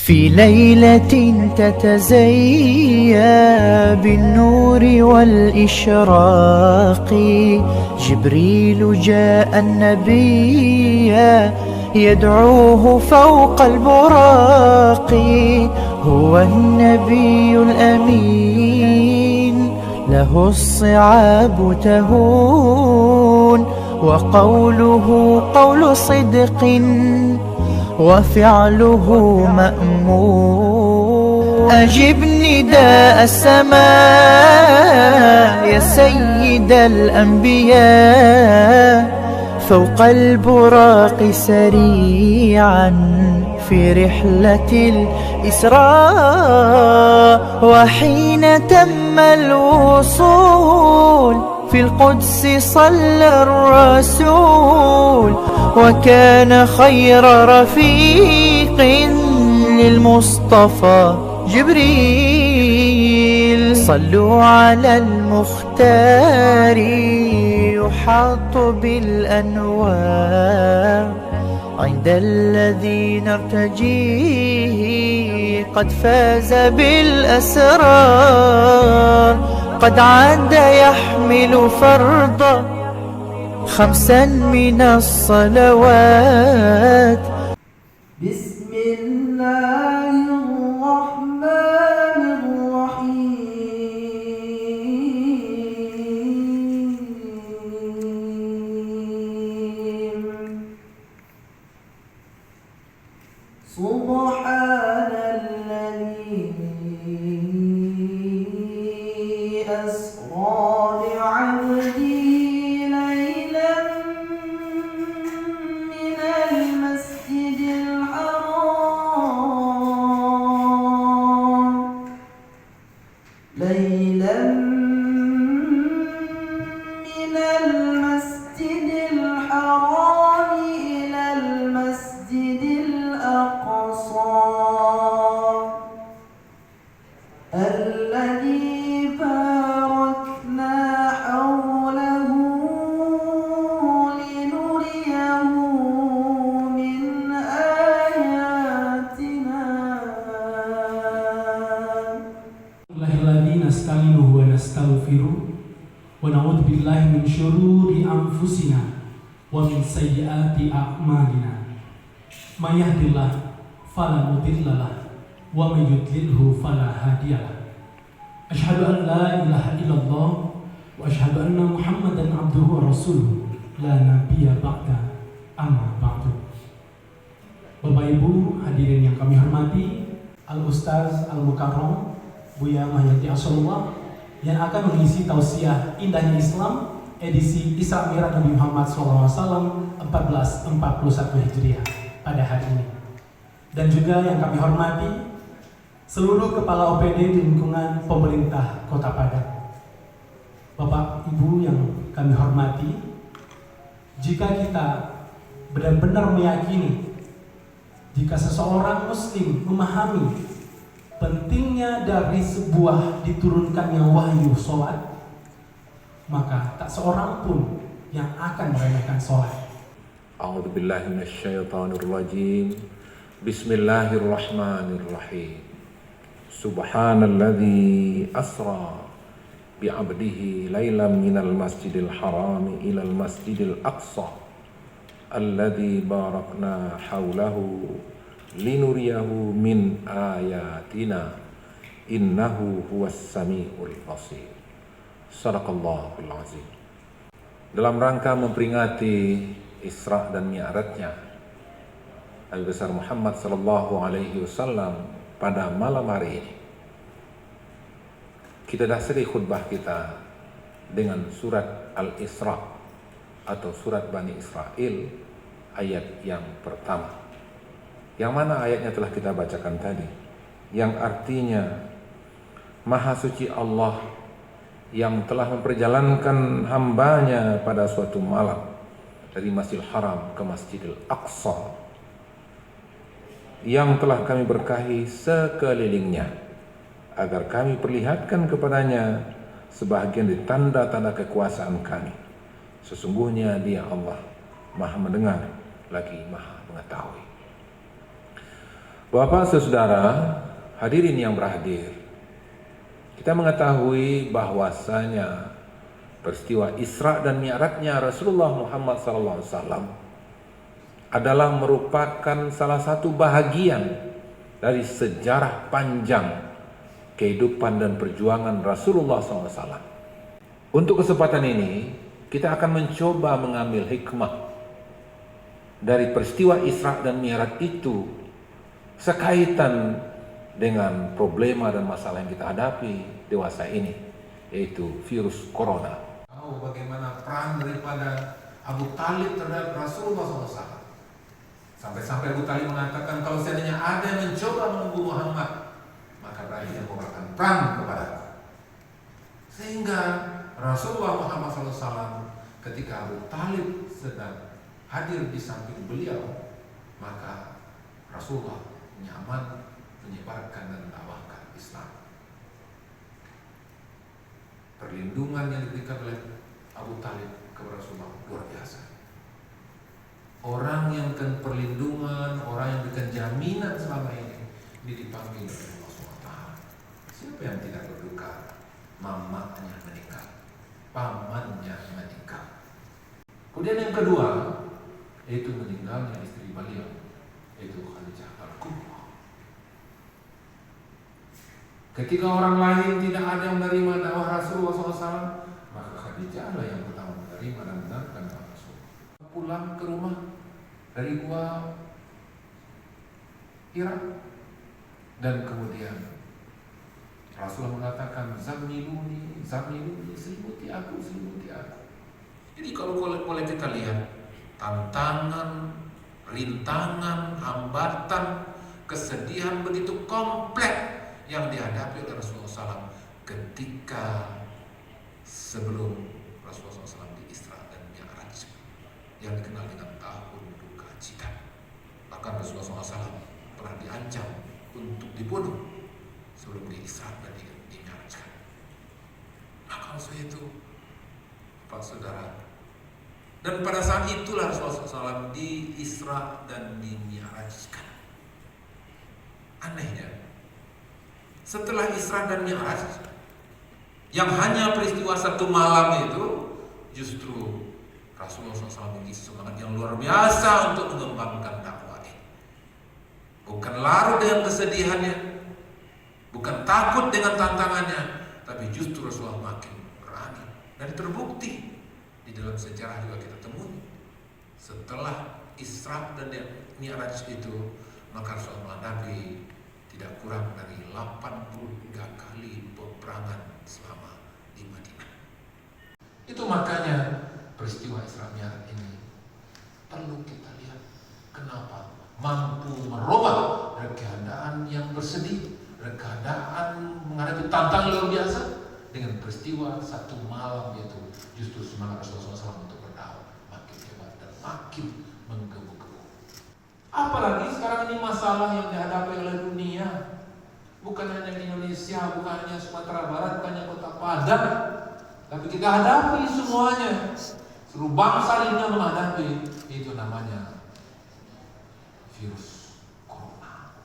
في ليلة تتزيا بالنور والإشراق جبريل جاء النبي يدعوه فوق البراق. هو النبي الأمين له الصعاب تهون وقوله قول صدق وفعله مأمون. أجب نداء السماء يا سيد الأنبياء فوق البراق سريعا في رحلة الإسراء. وحين تم الوصول في القدس صلى الرسول وكان خير رفيق للمصطفى جبريل. صلوا على المختار يحاط بالأنوار عند الذين ارتجيه قد فاز بالأسرار. قد عاد يحمل فرضا 5 من الصلوات. بسم الله الرحمن الرحيم. سبحان الذي أسرى بعبده ليلا من المسجد الحرام إلى المسجد الأقصى الذي باركنا حوله لنريه من آياتنا. Alhamdulillah nasta'inuhu wa nastaghfiruh wa na'udzu billahi min syururi anfusina wa min sayyiati a'malina. May yahdihillahu fala mudilla lahu wa may yudlilhu fala hadiyalah. Asyhadu an la ilaha illallah wa asyhadu anna Muhammadan abduhu wa rasuluh la nabiyya ba'da amma ba'du. Bapak Ibu hadirin yang kami hormati, Al-Ustaz Al-Mukarram Buya Mahyati Asyarullah yang akan mengisi tausiah Indahnya Islam edisi Isra Mi'raj Nabi Muhammad SAW 1441 Hijriah pada hari ini. Dan juga yang kami hormati seluruh kepala OPD di lingkungan pemerintah Kota Padang. Bapak Ibu yang kami hormati, jika kita benar-benar meyakini jika seseorang muslim memahami pentingnya dari sebuah diturunkannya wahyu sholat, maka tak seorang pun yang akan meremehkan sholat. A'udzubillahi minasyaitonirrajim. Bismillahirrahmanirrahim. Subhanalladzi asra bi'abdihi lailan minal masjidil harami ilal masjidil aqsa alladzi barakna haulahu linuriyahu min ayatina innahu huwas samiul basir. Shadaqallahul azim. Dalam rangka memperingati Isra dan Mi'rajnya Nabi besar Muhammad sallallahu alaihi wasallam pada malam hari ini, kita dasari khutbah kita dengan surat Al-Isra atau surat Bani Israel ayat yang pertama, yang mana ayatnya telah kita bacakan tadi, yang artinya Maha Suci Allah yang telah memperjalankan hambanya pada suatu malam dari Masjidil Haram ke Masjidil Aqsa yang telah kami berkahi sekelilingnya agar kami perlihatkan kepadanya sebahagian dari tanda-tanda kekuasaan kami. Sesungguhnya Dia Allah Maha mendengar lagi Maha mengetahui. Bapak, saudara, hadirin yang berhadir, kita mengetahui bahwasanya peristiwa Isra dan Mi'rajnya Rasulullah Muhammad SAW adalah merupakan salah satu bahagian dari sejarah panjang kehidupan dan perjuangan Rasulullah SAW. Untuk kesempatan ini, kita akan mencoba mengambil hikmah dari peristiwa Isra dan Mi'raj itu sekaitan dengan problema dan masalah yang kita hadapi dewasa ini, yaitu virus corona. Tahu bagaimana peran daripada Abu Talib terhadap Rasulullah SAW. Sampai-sampai Abu Talib mengatakan, kalau seandainya ada yang mencoba membunuh Muhammad, maka berarti dia memberikan perang kepadaku. Sehingga Rasulullah Muhammad SAW ketika Abu Talib sedang hadir di samping beliau, maka Rasulullah nyaman menyebarkan dan mendakwahkan Islam. Perlindungan yang diberikan oleh Abu Talib kepada Rasulullah luar biasa. Orang yang berikan perlindungan, orang yang berikan jaminan selama ini dipanggil oleh Allah SWT. Siapa yang tidak berduka? Mamanya meninggal, pamannya meninggal. Kemudian yang kedua, yaitu meninggalnya istri beliau, yaitu Khadijah Al-Kubra. Ketika orang lain tidak ada yang menerima dakwah Rasulullah SAW, maka Khadijah lah yang pertama menerima dan mendengarkan dakwah Rasulullah. Pulang ke rumah dari gua Hira, dan kemudian Rasulullah mengatakan, Zamiluni, selimuti aku. Jadi kalau boleh kita lihat tantangan, rintangan, hambatan, kesedihan begitu kompleks yang dihadapi oleh Rasulullah SAW ketika sebelum Rasulullah SAW di Isra dan Mi'raj, yang dikenal dengan tahun duka cita. Bahkan Rasulullah SAW pernah diancam untuk dibunuh sebelum di Isra dan di Mi'raj. Maka saya itu, Pak Saudara, dan pada saat itulah Rasulullah SAW di Isra dan di Mi'rajkan. Anehnya, setelah Isra dan Mi'raj yang hanya peristiwa satu malam itu, justru Rasulullah SAW memiliki semangat yang luar biasa untuk mengembangkan dakwah ini. Bukan larut dengan kesedihannya, bukan takut dengan tantangannya, tapi justru Rasulullah makin berani. Dan terbukti di dalam sejarah juga kita temui, setelah Isra dan Mi'raj itu, maka Rasulullah menghadapi tidak kurang dari 83 kali peperangan selama di Madinah. Itu makanya peristiwa Isra Mi'raj ini perlu kita lihat kenapa mampu merubah dari keadaan yang bersedih, dari keadaan menghadapi tantangan luar biasa, dengan peristiwa satu malam, yaitu justru semangat Rasulullah SAW untuk berdakwah makin hebat dan makin menggebu-gebu. Apalagi sekarang ini masalah yang dihadapi oleh dunia, bukan hanya di Indonesia, bukan hanya Sumatera Barat, bukan hanya Kota Padang, tapi kita hadapi semuanya. Seluruh bangsa dunia menghadapi, itu namanya virus corona,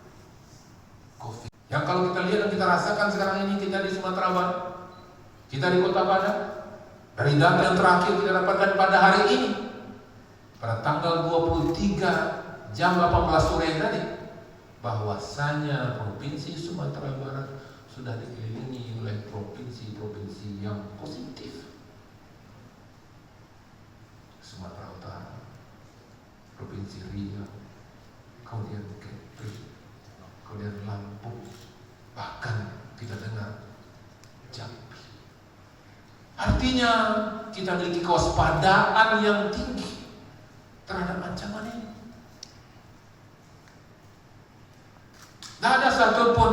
COVID. Yang kalau kita lihat dan kita rasakan sekarang ini, kita di Sumatera Barat, kita di Kota Padang, dari data yang terakhir kita dapatkan pada hari ini, pada tanggal 23 jam 18 sore tadi, bahwasanya Provinsi Sumatera Barat sudah dikelilingi oleh provinsi-provinsi yang positif. Sumatera Utara, Provinsi Riau, kemudian Kepri, kemudian Lampung, bahkan kita dengar Jambi. Artinya kita memiliki kewaspadaan yang tinggi terhadap ancaman ini. Tidak ada satupun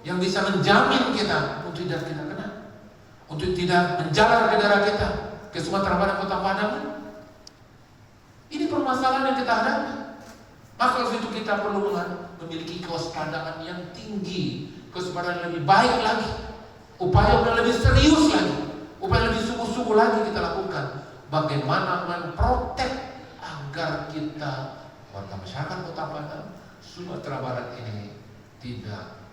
yang bisa menjamin kita untuk tidak kita kena, untuk tidak menjalar ke daerah kita, ke Sumatera Barat, Kota Padang. Ini permasalahan yang kita hadapi. Maka oleh itu kita perlu memiliki kewaspadaan yang tinggi, kewaspadaan yang lebih baik lagi, upaya yang lebih serius lagi, upaya lebih sungguh-sungguh lagi kita lakukan. Bagaimana memprotek agar kita, warga masyarakat Kota Padang, Sumatera Barat ini tidak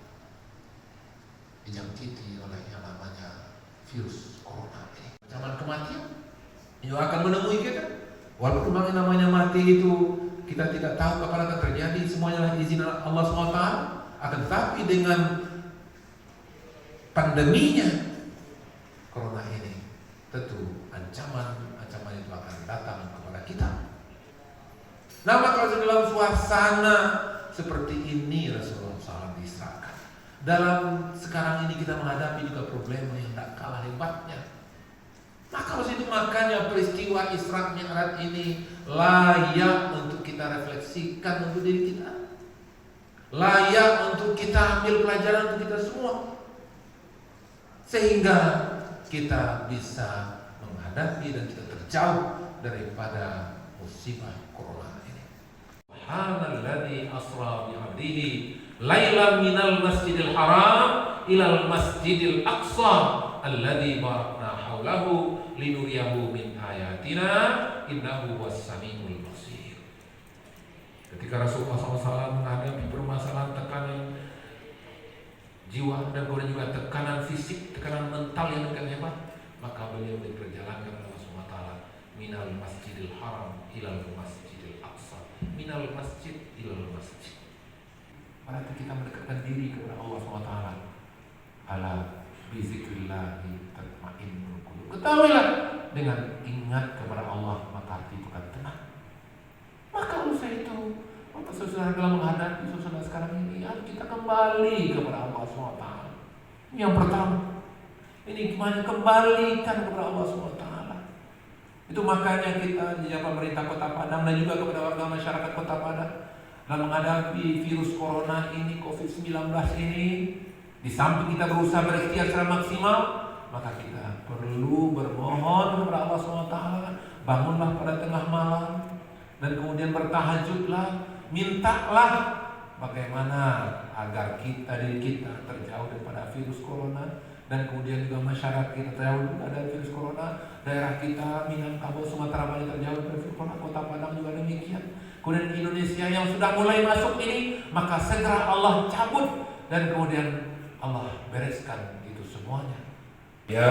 dijangkiti oleh yang namanya virus corona ini. Ancaman kematian yang akan menemui kita. Walaupun yang namanya mati itu kita tidak tahu kapan akan terjadi, semuanya adalah izin Allah SWT. Akan tetapi dengan pandeminya corona ini, tentu ancaman itu akan datang kepada kita. Nah, maka dalam suasana seperti ini Rasulullah SAW diserahkan. Dalam sekarang ini kita menghadapi juga problema yang tak kalah hebatnya. Maka itu makanya peristiwa Isra Mi'raj ini layak untuk kita refleksikan untuk diri kita, layak untuk kita ambil pelajaran untuk kita semua, sehingga kita bisa menghadapi dan kita terjauh daripada musibah corona ini. Subhanalladzi asra bi'abdihi lailan minal masjidil haram ilal masjidil aqsa alladzi barakna haulahu linuriyahu min ayatina innahu was-sami'ul basir. Ketika Rasulullah SAW menghadapi permasalahan tekanan jiwa dan kemudian juga tekanan fisik, tekanan mental yang akan hebat, maka beliau diperjalankan oleh Allah SWT minal masjidil haram ilal masjidil aqsa, minal masjid ilal masjid. Berarti kita mendekatkan diri kepada Allah SWT. Ala bizikrillahi tatma'innul qulub. Ketahuilah, dengan ingat kepada Allah maka hati itu akan tenang. Maka usaha itu, maka saudara dalam menghadapi suasana sekarang ini, harus kita kembali kepada Allah SWT. Yang pertama, ini gimana kembalikan kepada Allah SWT. Itu makanya kita di pemerintah Kota Padang dan juga kepada warga masyarakat Kota Padang dalam menghadapi virus corona ini, COVID-19 ini, di samping kita berusaha berikhtiar secara maksimal, maka kita perlu bermohon kepada Allah SWT. Bangunlah pada tengah malam dan kemudian bertahajudlah, mintalah bagaimana agar diri kita terjauh daripada virus corona, dan kemudian juga masyarakat kita terjauh dari virus corona. Daerah kita Minangkabau, Sumatera Barat terjauh dari virus corona, Kota Padang juga demikian. Kemudian Indonesia yang sudah mulai masuk ini, maka segera Allah cabut dan kemudian Allah bereskan itu semuanya. Ya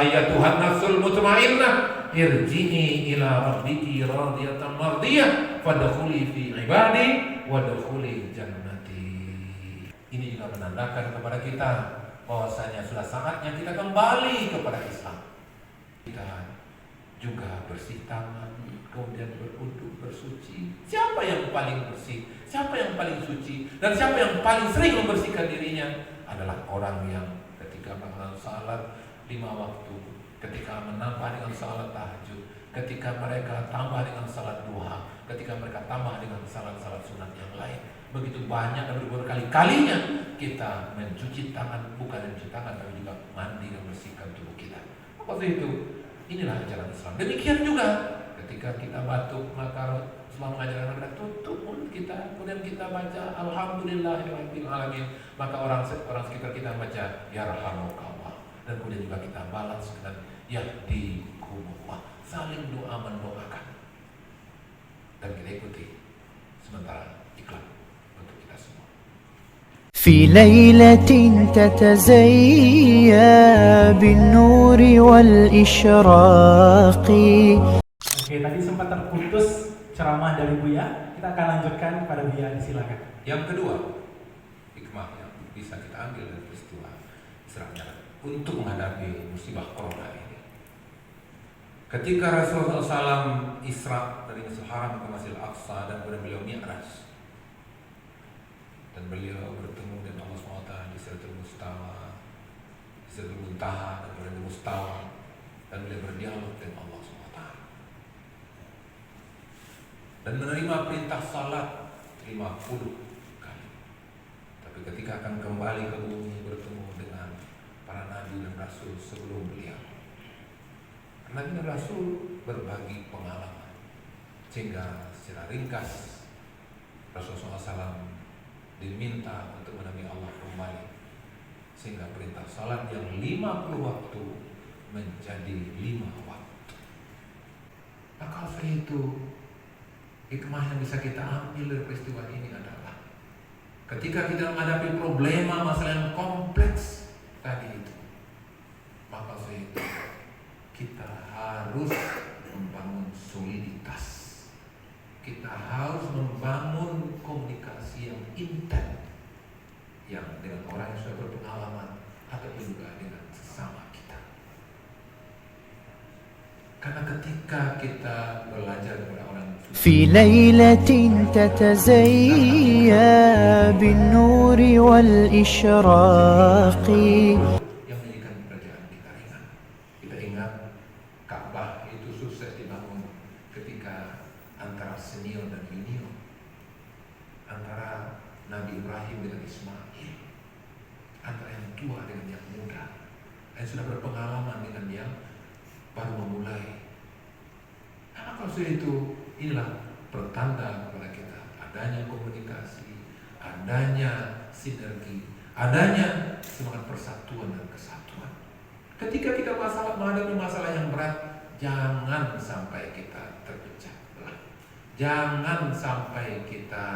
ayyatuhan nafsul mutmainnah irji'i ila rabbiki radiyatan mardiyah fadkhuli fi ibadi wadkhuli jannati. Ini juga menandakan kepada kita bahwasanya sudah saatnya kita kembali kepada Islam. Kita juga bersih tangan, kemudian berwudu, bersuci. Siapa yang paling bersih? Siapa yang paling suci? Dan siapa yang paling sering membersihkan dirinya? Adalah orang yang ketika melakukan salat 5 waktu, ketika menambah dengan salat tahajud, ketika mereka tambah dengan salat duha, ketika mereka tambah dengan salat-salat sunat yang lain. Begitu banyak dan berkali-kalinya kita mencuci tangan, bukan mencuci tangan tapi juga mandi dan bersihkan tubuh kita. Maka itu inilah ajaran Islam. Demikian juga ketika kita batuk, maka Islam mengajarkan kita tutup mulut kita, kemudian kita baca Alhamdulillahirabbil alamin, maka orang sekitar kita baca Yarhamukallah, dan kemudian juga kita balas dengan Yahdikumullah, saling doa mendoakan, dan kita ikuti sementara iklan untuk kita semua. في ليلة تتزيا بالنور والإشراق. Oke, tadi sempat terputus ceramah dari Buya. Kita akan lanjutkan pada Buya, silakan. Yang kedua, hikmah yang bisa kita ambil dari peristiwa Isra Mi'raj untuk menghadapi musibah corona ini. Ketika Rasulullah SAW Isra dari Masjidil Haram ke Masjidil Aqsa dan kemudian beliau Mi'raj, dan beliau bertemu dengan Allah SWT di Sidratul Mustawa, di Sidratul Muntaha, dan kemudian di Mustawa, dan beliau berdialog dengan Allah SWT dan menerima perintah salat 50 kali. Tapi ketika akan kembali ke bumi bertemu dengan para nabi dan rasul sebelum beliau, nabi dan rasul berbagi pengalaman, sehingga secara ringkas Rasulullah SAW diminta untuk menemui Allah kembali, sehingga perintah salat yang 50 waktu menjadi 5 waktu. Maka itu hikmah yang bisa kita ambil dari peristiwa ini adalah Ketika kita menghadapi problema, masalah yang kompleks tadi itu, maka itu kita harus membangun soliditas. Kita harus membangun komunikasi yang intens, yang dengan orang yang sudah berpengalaman ataupun juga dengan sesama kita. Karena ketika kita belajar kepada orang في ليلة تتزيا بالنور والإشراق yang menjadikan kerajaan kita ringan. Kita ingat Ka'bah itu sukses dibangun ketika antara senior dan junior, antara Nabi Ibrahim dengan Ismail, antara yang tua dengan yang muda, yang sudah berpengalaman dengan yang baru memulai. Maka itu inilah pertanda kepada kita adanya komunikasi, adanya sinergi, adanya semangat persatuan dan kesatuan. Ketika kita menghadapi masalah yang berat, jangan sampai kita terpecah belah. Jangan sampai kita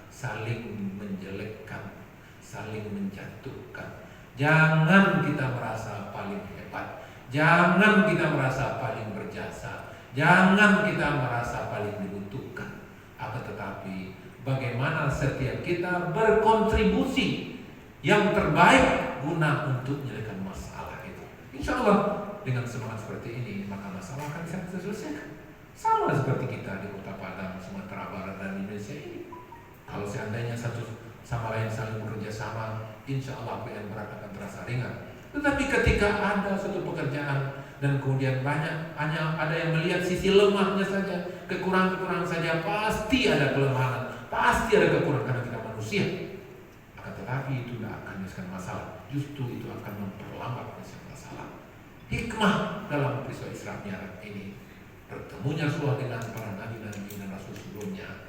saling menjelekkan, saling menjatuhkan. Jangan kita merasa paling hebat. Jangan kita merasa paling berjasa. Jangan kita merasa paling dibutuhkan. Akan tetapi bagaimana setiap kita berkontribusi yang terbaik guna untuk menyelesaikan masalah itu. Insya Allah dengan semangat seperti ini maka masalah akan bisa diselesaikan. Sama seperti kita di Kota Padang, Sumatera Barat dan Indonesia ini. Kalau seandainya satu sama lain saling bekerja sama, insya Allah apa yang berat akan terasa ringan. Tetapi ketika ada suatu pekerjaan dan kemudian hanya ada yang melihat sisi lemahnya saja, kekurangan-kekurangan saja, pasti ada kelemahan, pasti ada kekurangan karena kita manusia. Akan tetapi itu tidak akan menyelesaikan masalah, justru itu akan memperlambat menyelesaikan masalah. Hikmah dalam peristiwa Isra Mi'raj ini, bertemunya Rasulullah dengan para nabi dan rasul sebelumnya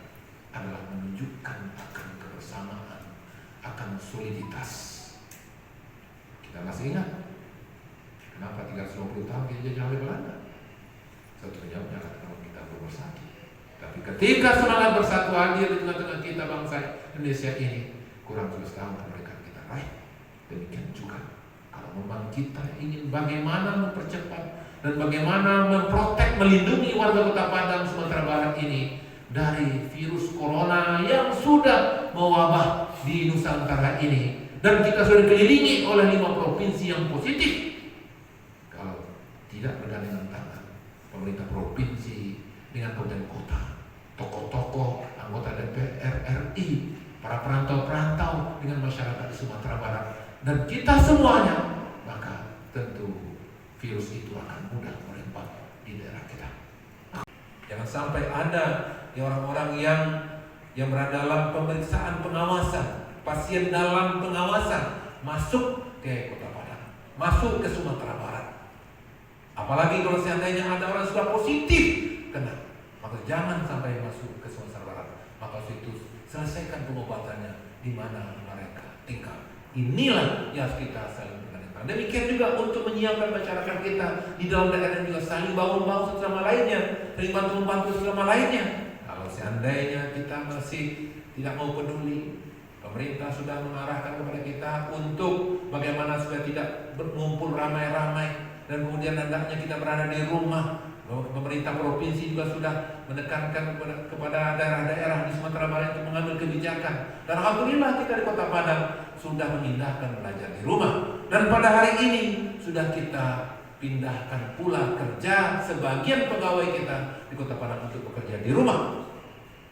adalah menunjukkan akan kebersamaan, akan soliditas. Kita masih ingat kenapa 350 tahun dijajah oleh Belanda? Satu jawabnya karena kita bersatu. Tapi ketika semangat bersatu hadir di tengah-tengah kita bangsa Indonesia ini, kurang 100 tahun mereka kita raih. Demikian juga kalau memang kita ingin bagaimana mempercepat dan bagaimana memprotek, melindungi warga Kota Padang, Sumatera Barat ini dari virus corona yang sudah mewabah di Nusantara ini, dan kita sudah dikelilingi oleh 5 provinsi yang positif. Kalau tidak bergandengan tangan pemerintah provinsi dengan kabupaten kota, tokoh-tokoh, anggota DPR RI, para perantau-perantau dengan masyarakat di Sumatera Barat, dan kita semuanya, maka tentu virus itu akan mudah melimpa di daerah kita. Jangan sampai ada orang-orang yang berada dalam pemeriksaan pengawasan, pasien dalam pengawasan masuk ke Kota Padang, masuk ke Sumatera Barat. Apalagi kalau seandainya ada orang sudah positif kena, maka jangan sampai masuk ke Sumatera Barat. Maka itu selesaikan pengobatannya di mana mereka tinggal. Inilah yang harus kita saling bergandengan. Demikian juga untuk menyiapkan masyarakat kita di dalam daerah juga saling bahu-bahu satu sama lainnya, saling bantu-bantu satu sama lainnya. Kalau seandainya kita masih tidak mau peduli, pemerintah sudah mengarahkan kepada kita untuk bagaimana supaya tidak berkumpul ramai-ramai, dan kemudian hendaknya kita berada di rumah. Pemerintah provinsi juga sudah menekankan kepada daerah-daerah di Sumatera Barat untuk mengambil kebijakan. Dan alhamdulillah kita di Kota Padang sudah mengindahkan belajar di rumah. Dan pada hari ini sudah kita pindahkan pula kerja sebagian pegawai kita di Kota Padang untuk bekerja di rumah.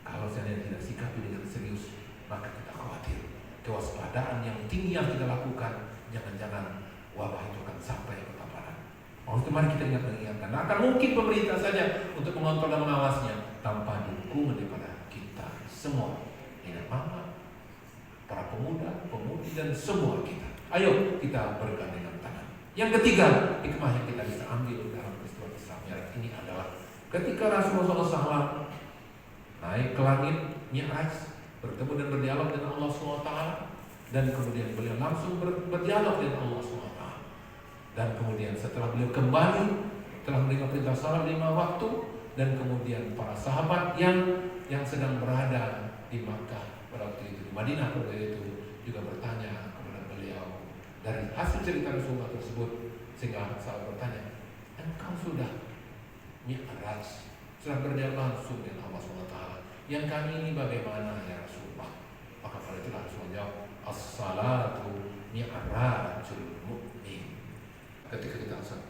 Kalau saya tidak sikapi dengan serius, maka kita khawatir kewaspadaan yang tinggi yang kita lakukan, jangan-jangan wabah itu akan sampai ke Kota Padang. Mari kita mengingatkan. Nah, akan mungkin pemerintah saja untuk mengontrol dan mengawasnya tanpa dukungan daripada kita semua. Ingat mama, para pemuda, pemudi dan semua kita. Ayo kita bergandengan tangan. Yang ketiga, hikmah yang kita bisa ambil dalam peristiwa Isra Mi'raj ini adalah ketika Rasulullah SAW naik ke langit Mi'raj, bertemu dan berdialog dengan Allah SWT, dan kemudian beliau langsung berdialog dengan Allah SWT. Dan kemudian setelah beliau kembali, telah menerima perintah salat 5 waktu, dan kemudian para sahabat yang sedang berada di Makkah pada waktu itu, di Madinah pada itu juga bertanya kepada beliau dari hasil cerita Rasulullah tersebut, sehingga sahabat bertanya, engkau sudah mi'raj, sudah berjalan langsung dengan Allah SWT, yang kami ini bagaimana ya Rasulullah? Maka pada itulah Rasulullah jawab, as-salatu mi'rajul mu'min. Ketika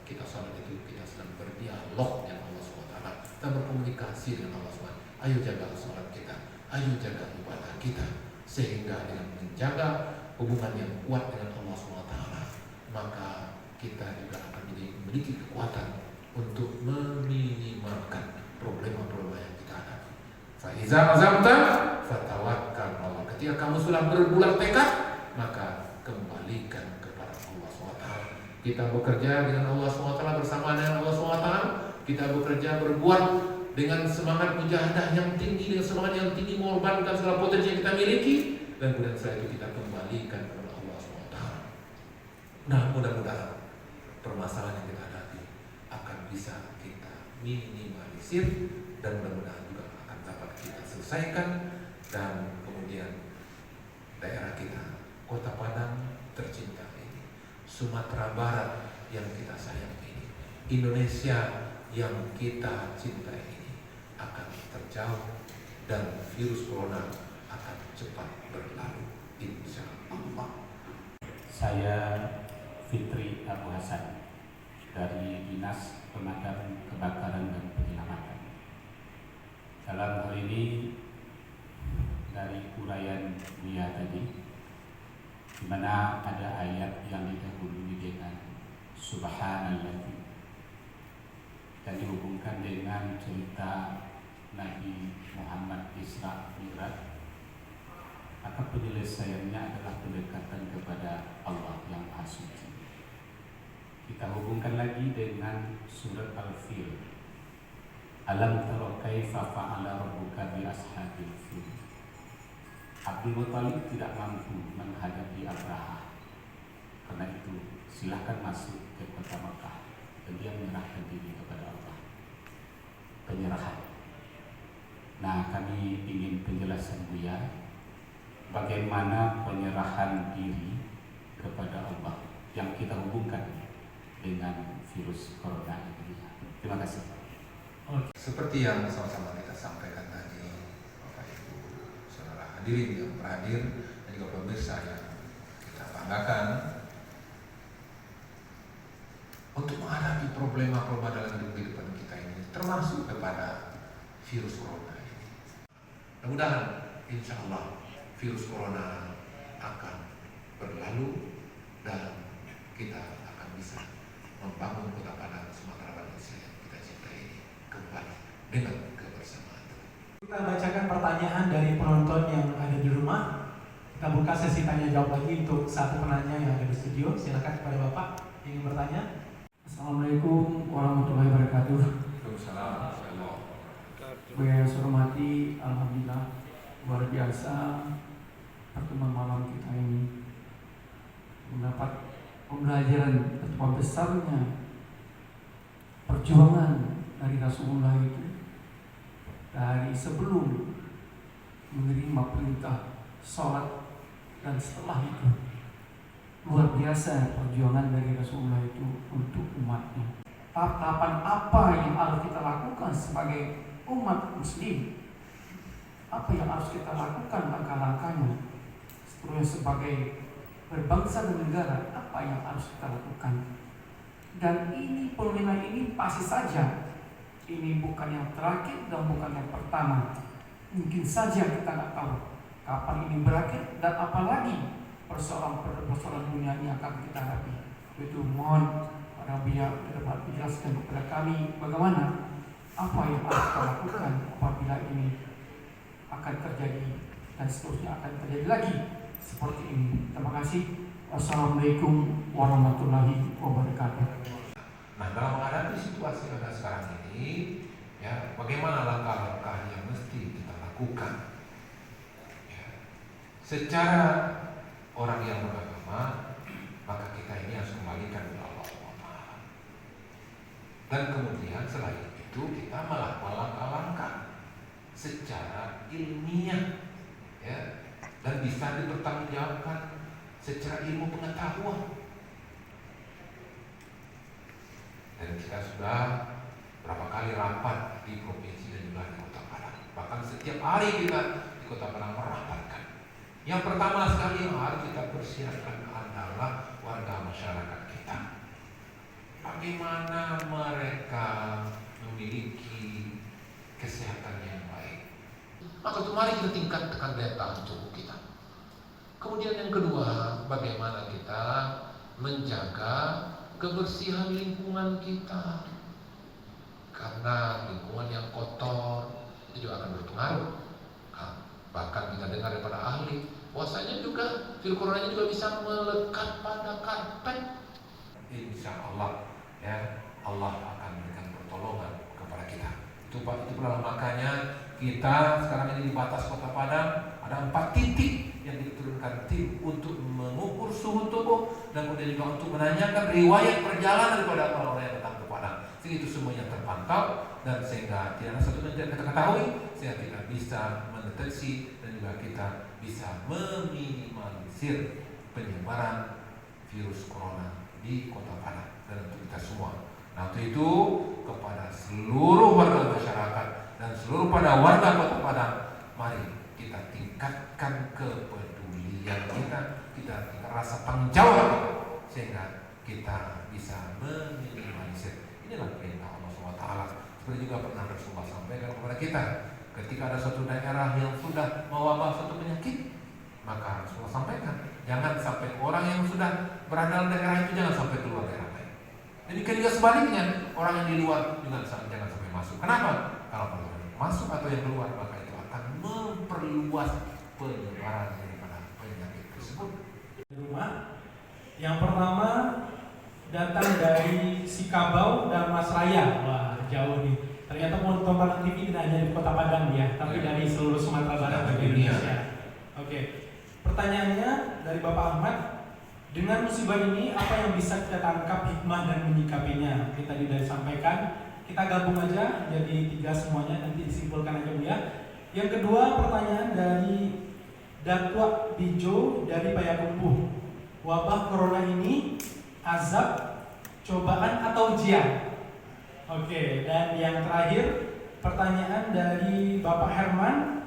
kita salat itu, kita sedang berdialog dengan Allah SWT, kita berkomunikasi dengan Allah SWT. Ayo jaga salat kita, ayo jaga ibadah kita, sehingga dengan menjaga hubungan yang kuat dengan Allah SWT, maka kita juga akan memiliki kekuatan untuk meminimalkan problema-problema yang kita hadapi. Fa iza azamta fatawakkal 'ala Allah. Ketika kamu sudah berbulat tekad, maka kembalikan kepada Allah SWT. Kita bekerja dengan Allah SWT, bersama dengan Allah SWT. Kita bekerja berbuat dengan semangat mujahadah yang tinggi, dengan semangat yang tinggi, mengorbankan segala potensi yang kita miliki, dan kemudian setelah itu kita kembalikan kepada Allah SWT. Nah, mudah-mudahan permasalahan yang kita hadapi akan bisa kita minimalisir, dan mudah-mudahan juga akan dapat kita selesaikan, dan kemudian daerah kita, Kota Padang tercinta ini, Sumatera Barat yang kita sayang ini, Indonesia yang kita cintai ini akan terjauh, dan virus corona akan cepat berlalu, insya Allah. Saya Fitri Abu Hasan dari Dinas Pemadam Kebakaran dan Penyelamatan. Dalam hal ini dari uraian dia tadi, di mana ada ayat yang didahului dengan Subhanallah, dan dihubungkan dengan cerita Nabi Muhammad Isra Mi'raj, maka penyelesaiannya adalah pendekatan kepada Allah yang Maha Suci. Kita hubungkan lagi dengan surat Al-Fil. Alam tara kaifa fa'ala rabbuka bi ashabil fil. Abdul Muthalib tidak mampu menghadapi Abraha. Karena itu silahkan masuk ke kota Mekah, dan dia menyerahkan diri kepada Allah. Penyerahan. Nah, kami ingin penjelasan Buya bagaimana penyerahan diri kepada Allah yang kita hubungkan dengan virus corona ini. Terima kasih. Seperti yang sama-sama kita sampaikan tadi, Bapak Ibu, saudara hadirin yang berhadir, dan juga pemirsa yang kita banggakan, untuk menghadapi problema-problema dalam kehidupan kita ini, termasuk kepada virus corona ini. Mudah-mudahan, insya Allah, virus corona akan berlalu, dan kita akan bisa membangun Kota Padang, Sumatera Barat yang kita cintai ini kembali dengan kebersamaan. Kita bacakan pertanyaan dari penonton yang ada di rumah. Kita buka sesi tanya jawab lagi untuk satu penanya yang ada di studio. Silakan kepada Bapak yang ingin bertanya. Assalamualaikum warahmatullahi wabarakatuh. Waalaikumsalam. Yang saya hormati, alhamdulillah luar biasa pertemuan malam kita ini mendapat pembelajaran betapa besarnya perjuangan dari Rasulullah itu dari sebelum menerima perintah sholat dan setelah itu. Luar biasa perjuangan dari Rasulullah itu untuk umatnya. Tahapan apa yang harus kita lakukan sebagai umat muslim? Apa yang harus kita lakukan langkah-langkahnya? Seterusnya sebagai berbangsa dan negara, apa yang harus kita lakukan? Dan ini penilaian ini pasti saja ini bukan yang terakhir dan bukan yang pertama. Mungkin saja kita nggak tahu kapan ini berakhir dan apalagi persoalan dunia ini akan kita hadapi. Itu mohon para pihak dapat menjelaskan kepada kami bagaimana apa yang harus kita lakukan apabila ini akan terjadi dan seterusnya akan terjadi lagi seperti ini. Terima kasih. Wassalamualaikum warahmatullahi wabarakatuh. Nah, dalam menghadapi situasi yang ada sekarang ini, ya, bagaimana langkah-langkah yang mesti kita lakukan? Ya, secara orang yang beragama, maka kita ini harus kembalikan kepada Allah SWT. Dan kemudian selain itu kita malah langkah-langkah secara ilmiah, ya, dan bisa dipertanggungjawabkan secara ilmu pengetahuan. Dan kita sudah berapa kali rapat di provinsi dan juga di Kota Padang. Bahkan setiap hari kita di Kota Padang merapatkan. Yang pertama sekali yang harus kita persiapkan adalah warga masyarakat kita. Bagaimana mereka memiliki kesehatan yang baik. Maka itu mari kita tingkatkan daya tahan tubuh kita. Kemudian yang kedua, bagaimana kita menjaga kebersihan lingkungan kita. Karena lingkungan yang kotor itu juga akan berpengaruh. Bahkan kita dengar daripada ahli, bahwasanya juga virus corona juga bisa melekat pada karpet. Insya Allah, ya Allah akan memberikan pertolongan kepada kita. Itu pula makanya kita sekarang ini di batas Kota Padang ada 4 titik yang diturunkan tim untuk mengukur suhu tubuh dan kemudian juga untuk menanyakan riwayat perjalanan daripada orang-orang yang datang ke Padang. Sehingga itu semuanya terpantau dan sehingga tidak ada satu yang kita ketahui, sehingga kita bisa mendeteksi dan juga kita bisa meminimalisir penyebaran virus corona di Kota Padang dan untuk kita semua. Nah, untuk itu kepada seluruh warga masyarakat dan seluruh pada warga Kota Padang, mari kita tingkatkan kepedulian kita tingkatkan rasa tanggung jawab kita, sehingga kita bisa meminimalisir. Inilah perintah Allah SWT. Seperti juga pernah Rasulullah sampaikan kepada kita, ketika ada suatu daerah yang sudah mewabah suatu penyakit, maka Rasulullah sampaikan, jangan sampai orang yang sudah berada di daerah itu jangan sampai keluar daerah lain. Demikian juga sebaliknya, orang yang di luar juga jangan sampai masuk. Kenapa? Kalau masuk atau yang keluar, maka itu akan memperluas penyebaran daripada penyakit tersebut. Di rumah, yang pertama datang dari Sikabau dan Mas Raya. Wah, jauh nih. Ternyata Tontonan TV tidak hanya di Kota Padang ya, tapi dari seluruh Sumatera Barat dan Indonesia. Oke. Pertanyaannya dari Bapak Ahmad, dengan musibah ini apa yang bisa kita tangkap hikmah dan menyikapinya? Kita tadi sudah sampaikan, kita gabung aja jadi 3 semuanya, nanti disimpulkan aja Bu ya. Yang kedua pertanyaan dari Datwa Bijo dari Payakumbuh. Wabah corona ini azab, cobaan atau ujian? Oke, dan yang terakhir pertanyaan dari Bapak Herman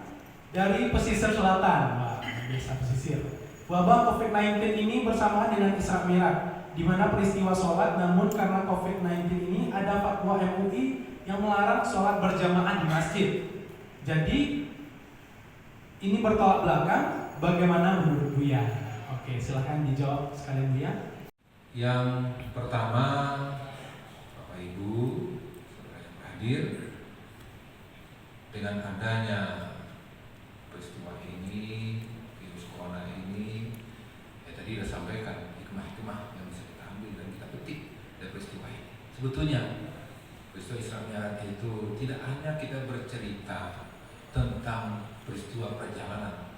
dari Pesisir Selatan. Wah, desa pesisir. Wabah COVID-19 ini bersamaan dengan Isra Mi'raj, di mana peristiwa sholat, namun karena COVID-19 ini ada fatwa MUI yang melarang sholat berjamaah di masjid. Jadi ini bertolak belakang. Bagaimana menurut Buya? Oke, silakan dijawab sekalian Buya. Yang pertama, Bapak Ibu saudara yang hadir, dengan adanya peristiwa ini, virus corona ini, tadi sudah sampaikan hikmah-hikmah yang bisa kita ambil dan kita petik dari peristiwa ini. Sebetulnya peristiwa Isra Mi'raj itu tidak hanya kita bercerita tentang peristiwa perjalanan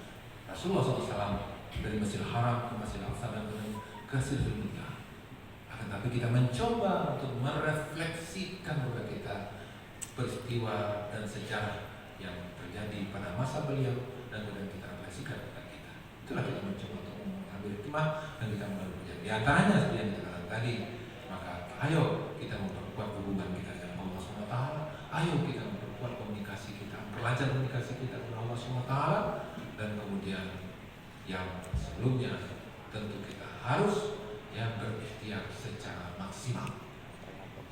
Rasulullah SAW dari Masjidil Haram ke Masjidil Aqsa dan ke Sidratul Muntaha. Tapi kita mencoba untuk merefleksikan kepada kita peristiwa dan sejarah yang terjadi pada masa beliau dan kemudian kita refleksikan kepada kita. Itulah kita mencoba untuk mengambil hikmah dan kita mengambil pelajaran. Di antaranya seperti yang kita katakan tadi, maka ayo kita memperkuat hubungan kita dengan Allah SWT. Ayo kita memperkuat komunikasi kita, memperlancar komunikasi kita dengan Allah SWT. Dan kemudian yang sebelumnya tentu kita harus berikhtiar secara maksimal.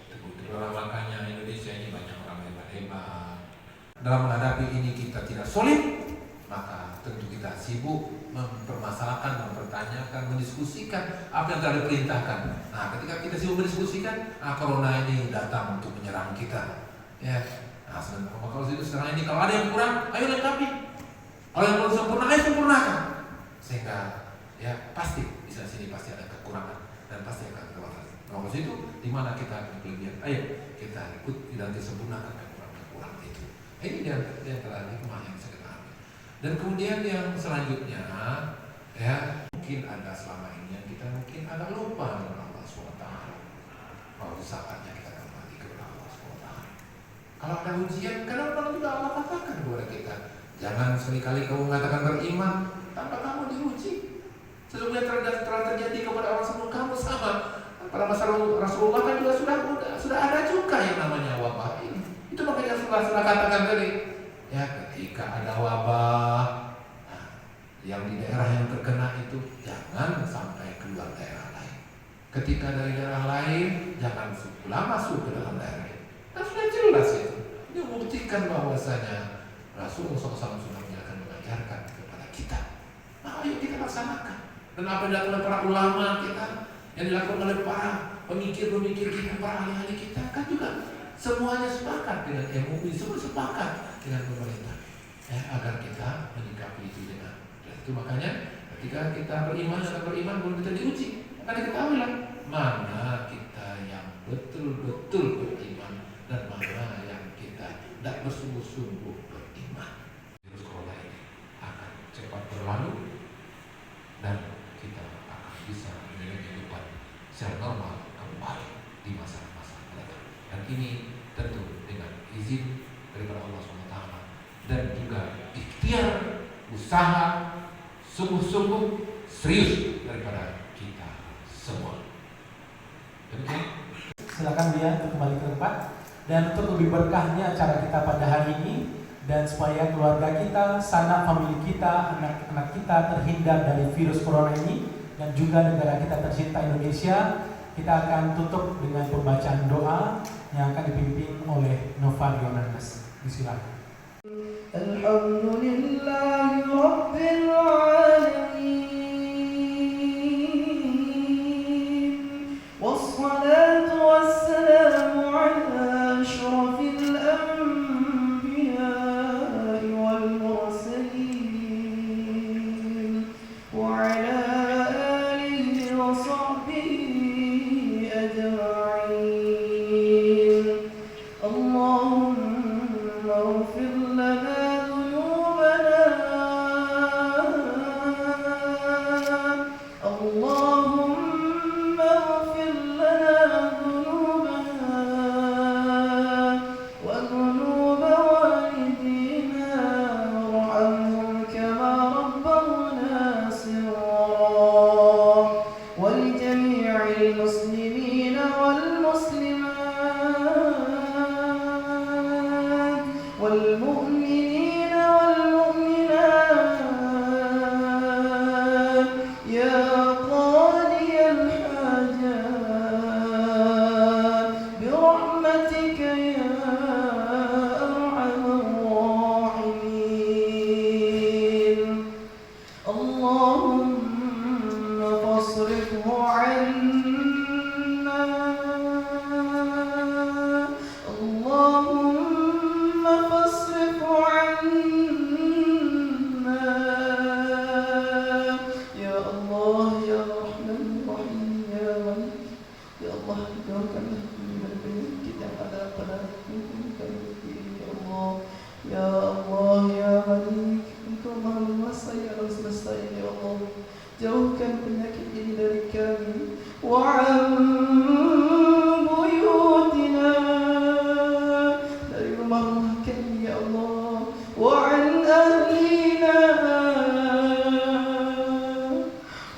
Itulah makanya Indonesia ini banyak orang hebat-hebat. Dalam menghadapi ini kita tidak solid, maka tentu kita sibuk mempermasalahkan, mempertanyakan, mendiskusikan apa yang telah diperintahkan. Nah, ketika kita sibuk mendiskusikan, corona ini datang untuk menyerang kita. Ya, nah, kalau itu sekarang ini kalau ada yang kurang, ayo lengkapi. Kalau yang belum sempurna, ayo sempurnakan. Sehingga ya pasti di sini pasti ada kekurangan dan pasti akan terbatas. Kalau itu di mana kita akan kelebihan? Ayo kita ikut dan disempurnakan kekurangan itu. Ini dia antara hikmah yang saya ambil. Dan kemudian yang selanjutnya ya mungkin ada selama ini yang kita mungkin agak lupa dengan Allah SWT. Kalau saatnya kita kembali kepada Allah SWT. Kalau ada ujian, kadang-kadang juga Allah katakan kepada kita, jangan sekali-kali kamu mengatakan beriman tanpa sesungguhnya telah terjadi kepada orang sebelum kamu sama. Pada masa Rasulullah kan juga sudah ada juga yang namanya wabah ini. Itu makanya sudah katakan tadi, ya ketika ada wabah, yang di daerah yang terkena itu jangan sampai keluar daerah lain. Ketika dari daerah lain, jangan pulang masuk ke dalam daerah itu. Kan sudah jelas itu. Ini membuktikan bahwasanya Rasulullah SAW sudah mengajarkan kepada kita. Nah, ayo kita laksanakan. Dan apa yang dilakukan para ulama kita, yang dilakukan oleh para pemikir-pemikir kita, para ahli-ahli kita, kan juga semuanya sepakat dengan MUI, semua sepakat dengan pemerintah, ya, agar kita menyikapi itu dengan. Itu makanya ketika kita beriman belum kita diuji, maka diketahuilah mana kita yang betul-betul beriman dan mana yang kita tidak bersungguh-sungguh beriman. Virus corona ini akan cepat berlalu dan kita akan bisa memiliki kehidupan secara normal kembali di masa-masa mendatang. Dan ini tentu dengan izin daripada Allah SWT dan juga ikhtiar, usaha sungguh-sungguh serius daripada kita semua. Demikian. Silakan dia untuk kembali ke tempat. Dan untuk lebih berkahnya acara kita pada hari ini, dan supaya keluarga kita, sanak famili kita, anak-anak kita terhindar dari virus corona ini, dan juga negara kita tercinta Indonesia, kita akan tutup dengan pembacaan doa yang akan dipimpin oleh Nova Yonanas. Silakan. Alhamdulillahi Rabbil Alamin, wassalatu wassalamu ala ashrafil anbiya'i wal mursalin wa ala alihi wa sahbihi ajma'in. Allahumma ighfir lana والمؤمنين والمؤمنات يا قاضي الحاجات برحمتك يا أرحم الراحمين. اللهم فاصرفه عنا، اللهم فاصرفه عنا يا الله يا رحمن الرحيم يا ملك يا الله. جعلنا من الملك على قناتكم يا الله يا الله يا ملك. Engkau maha luas ya Allah semesta ini ya Allah. Jauhkan penyakit ini dari kami. Wa'an buyutina, dari rumah-rumah kami ya Allah. Wa'an ahlina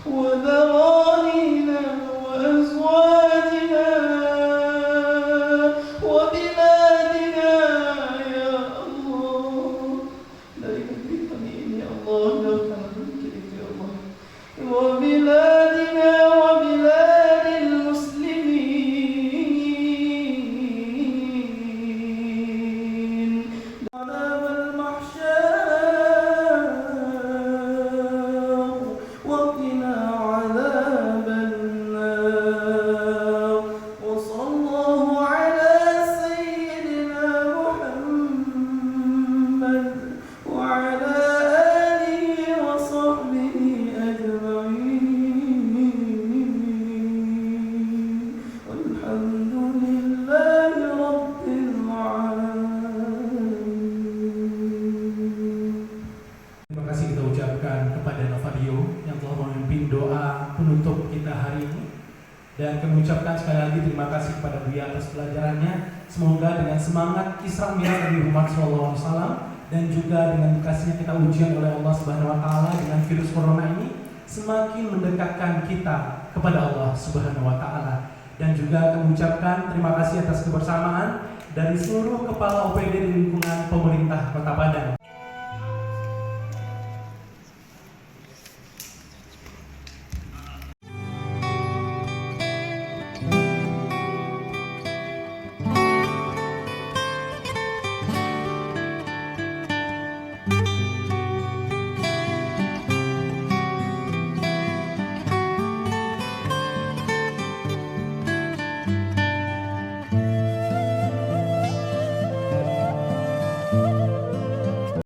wa dharanina wa azwajina wa biladina ya Allah. Dari negeri kami ini ya Allah, jauhkan penyakit itu ya Allah. Wa biladina wa biladil muslimin. عذاب المحشر وقنا عذاب النار. وصلى الله على سيدنا محمد وعلى آله وصحبه أجمعين. والحمد لله رب العالمين. Terima kasih kita ucapkan kepada Novario yang telah memimpin doa penutup kita hari ini. Dan kami ucapkan sekali lagi terima kasih kepada Buya atas pelajarannya. Semoga dengan semangat Isra Mi'raj Nabi Muhammad SAW dan juga dengan dikasihnya kita ujian oleh Allah Subhanahu Wa Taala dengan virus corona ini, semakin mendekatkan kita kepada Allah Subhanahu wa taala. Dan juga mengucapkan terima kasih atas kebersamaan dari seluruh kepala OPD di lingkungan pemerintah Kota Padang.